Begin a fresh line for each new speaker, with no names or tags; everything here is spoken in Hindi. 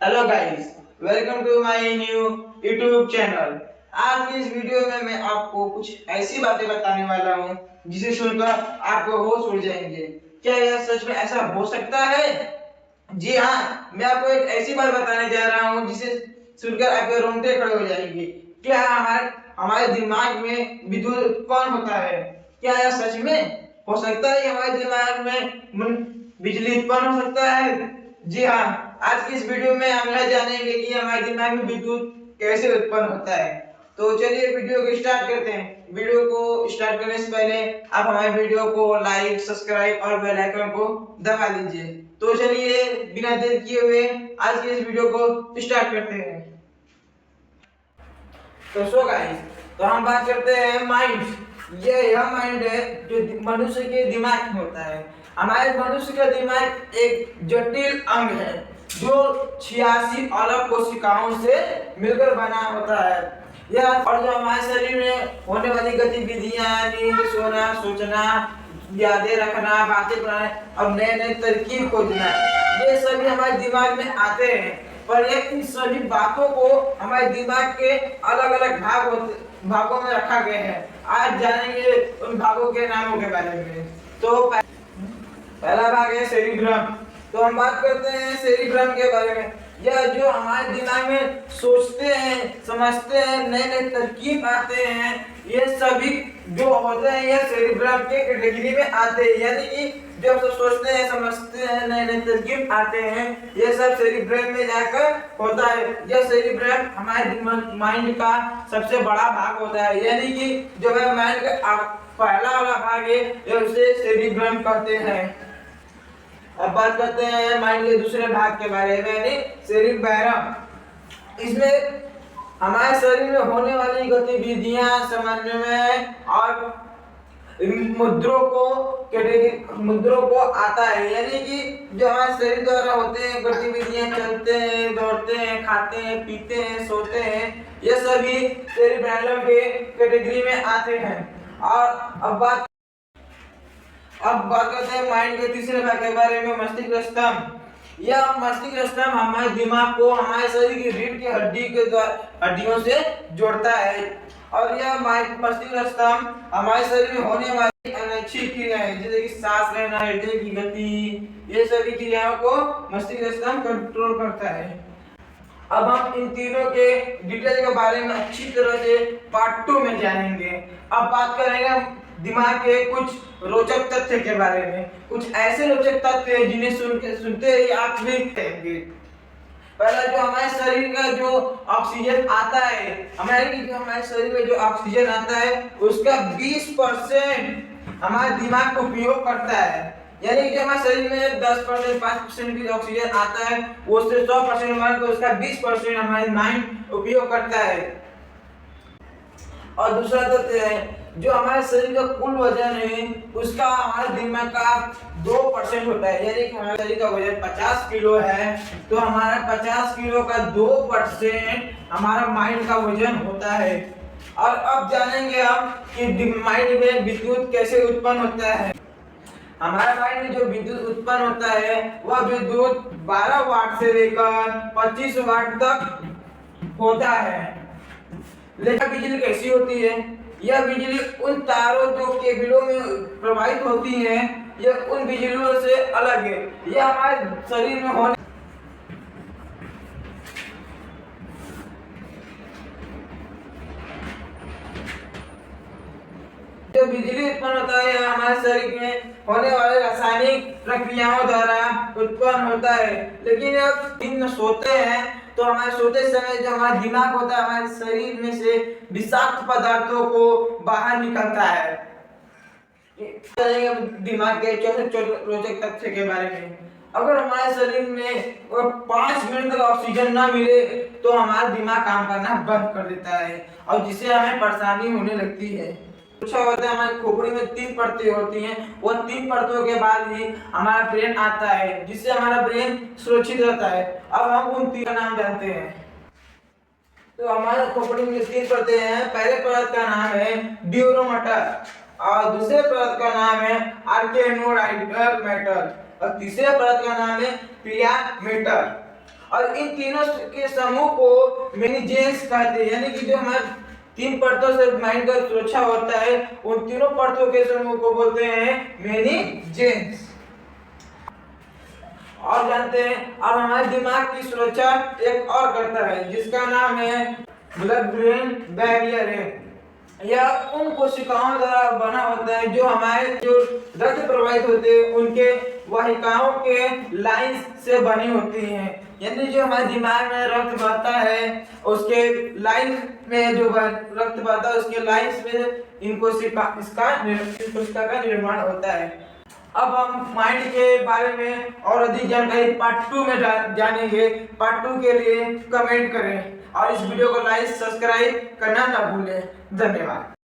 Hello guys, welcome to my new YouTube channel. आज की इस वीडियो में मैं आपको कुछ ऐसी बातें बताने वाला हूँ जिसे सुनकर आपको होश उड़ जाएंगे। क्या यह सच में ऐसा हो सकता है? जी हाँ, मैं आपको एक ऐसी बात बताने जा रहा हूँ जिसे सुनकर आपके रोंगटे खड़े हो जाएंगे। क्या हमारे हमारे दिमाग में विद्युत उत्पन्न होता है? क्या यह सच में हो सकता है कि हमारे दिमाग में बिजली उत्पन्न हो सकता है? जी हाँ, आज की इस वीडियो में हम यह जानेंगे कि हमारे दिमाग में विद्युत कैसे उत्पन्न होता है। तो चलिए वीडियो को स्टार्ट करते हैं। वीडियो को स्टार्ट करने से पहले आप हमारे वीडियो को लाइक, सब्सक्राइब और बेल आइकन को दबा दीजिए। तो चलिए बिना देर किए हुए आज की इस वीडियो को स्टार्ट करते हैं। तो सो गाइस, तो हम बात करते हैं माइंड। ये यह माइंड है जो मनुष्य के दिमाग में होता है। हमारे मनुष्य का दिमाग एक जटिल अंग है जो 86 अलग कोशिकाओं से मिलकर बना होता है। यह और जो हमारे शरीर में होने वाली गतिविधियां, नींद, सोना, सोचना, यादें रखना, बातें बनाना और नए नए तरकीब खोजना, ये सभी हमारे दिमाग में आते हैं। पर ये इन सभी बातों को हमारे दिमाग के अलग अलग भागों में रखा गया है। आज जानेंगे उन भागों के नामों के बारे में। तो पहला भाग है सेरिब्रम। तो हम बात करते हैं सेरिब्रम के बारे में। यह जो हमारे दिमाग में सोचते हैं, समझते हैं, नए नए तरकीब आते हैं, ये सभी जो होते हैं यह सेरिब्रम के कैटेगरी में आते हैं। यानी कि जब सब सोचते हैं, समझते हैं, नए नए तरकीब आते हैं, ये सब सेरिब्रम में जाकर होता है। यह सेरिब्रम हमारे माइंड का सबसे बड़ा भाग होता है। यानी कि जो है माइंड का पहला वाला भाग है, ये उसे सेरिब्रम कहते हैं। अब बात करते हैं माइंड के दूसरे भाग के बारे में, यानी सेरिबैरम। इसमें हमारे शरीर में होने वाली गतिविधियां, समन्वय और मुद्रों को आता है। यानी कि जो हमारे शरीर द्वारा होते हैं गतिविधियां, चलते हैं, दौड़ते हैं, खाते हैं, पीते हैं, सोते हैं, ये सभी सेरिबैरम के कैटेगरी में आते हैं। और अब बात करते हैं माइंड के तीसरे भाग के बारे में, मस्तिष्क स्तंभ। यह मस्तिष्क स्तंभ हमारे दिमाग को हमारे शरीर की रीढ़ की हड्डियों से जोड़ता है। और यह मस्तिष्क स्तंभ हमारे शरीर में होने वाली अनैच्छिक क्रियाएं जैसे कि सांस लेना, हृदय की गति, ये सभी क्रियाओं को मस्तिष्क स्तंभ कंट्रोल करता है। अब हम इन तीनों के डिटेल के बारे में अच्छी तरह से पार्ट 2 में जानेंगे। अब बात करेंगे दिमाग के कुछ रोचक तथ्य के बारे में। कुछ ऐसे रोचक तथ्य जिन्हें सुनते ही आप भी कहेंगे। पहला, जो हमारे शरीर का जो ऑक्सीजन आता है, हमारे शरीर में जो ऑक्सीजन आता है उसका 20% हमारे दिमाग को उपयोग करता है। यानी कि हमारे शरीर में 10%, 5% की ऑक्सीजन आता है, उससे 100% हमारे को उसका 20% हमारे माइंड उपयोग करता है। और दूसरा तथ्य है, जो हमारे शरीर का कुल वजन है उसका हमारे दिमाग का 2% होता है। यानी कि हमारे शरीर का वजन 50 किलो है, तो हमारा 50 किलो का 2% हमारा माइंड का वजन होता है। और अब जानेंगे हम कि माइंड में विद्युत कैसे उत्पन्न होता है। हमारे माइंड में जो विद्युत उत्पन्न होता है वह विद्युत 12 वाट से लेकर 25 वाट तक होता है। लेकिन बिजली कैसी होती है? यह बिजली उन तारों जो केबलों में प्रवाहित होती है, यह उन बिजलियों से अलग है। यह हमारे शरीर में होने जो बिजली उत्पन्न होता है यह हमारे शरीर में होने वाले रासायनिक प्रक्रियाओं द्वारा उत्पन्न होता है। लेकिन जब दिन सोते हैं तो हमारे सोते समय जो हमारा दिमाग होता है हमारे शरीर में से विषाक्त पदार्थों को बाहर निकलता है। दिमाग के छोटे रोचक तथ्य के बारे में। अगर हमारे शरीर में 5 मिनट तक ऑक्सीजन ना मिले तो हमारा दिमाग काम करना बंद कर देता है और जिससे हमें परेशानी होने लगती है। पूछा होता है हमारी खोपड़ी में 3 परतें होती हैं, वो 3 परतों के बाद ही हमारा ब्रेन आता है, जिससे हमारा ब्रेन सुरक्षित रहता है। अब हम उन 3 का नाम जानते हैं। तो हमारे खोपड़ी में 3 परतें हैं। पहले परत का नाम है ड्यूरोमटर और दूसरे परत का नाम है आर्केनोइडल मैटर और तीसरे परत का नाम है पियामेटर। और इन तीनों के समूह को मेनिजेंस कहते हैं, यानी कि जो हमारे 3 परतों से माइंड का सुरक्षा होता है उन तीनों परतों के समूह को बोलते हैं मेनिजेंस। और जानते हैं अब हमारे दिमाग की सुरक्षा एक और करता है जिसका नाम है ब्लड ब्रेन बैरियर है। यह उन कोशिकाओं द्वारा बना होता है जो हमारे जो रक्त प्रवाहित होते हैं उनके वाहिकाओं के लाइन से बनी होती हैं, यानी जो हमारे दिमाग में रक्त बहता है उसके लाइन में जो रक्त बहता है उसके लाइन में इन कोशिका का निर्माण होता है। अब हम माइंड के बारे में और अधिक जानकारी पार्ट 2 में जानेंगे। पार्ट 2 के लिए कमेंट करें और इस वीडियो को लाइक सब्सक्राइब करना ना भूलें। धन्यवाद।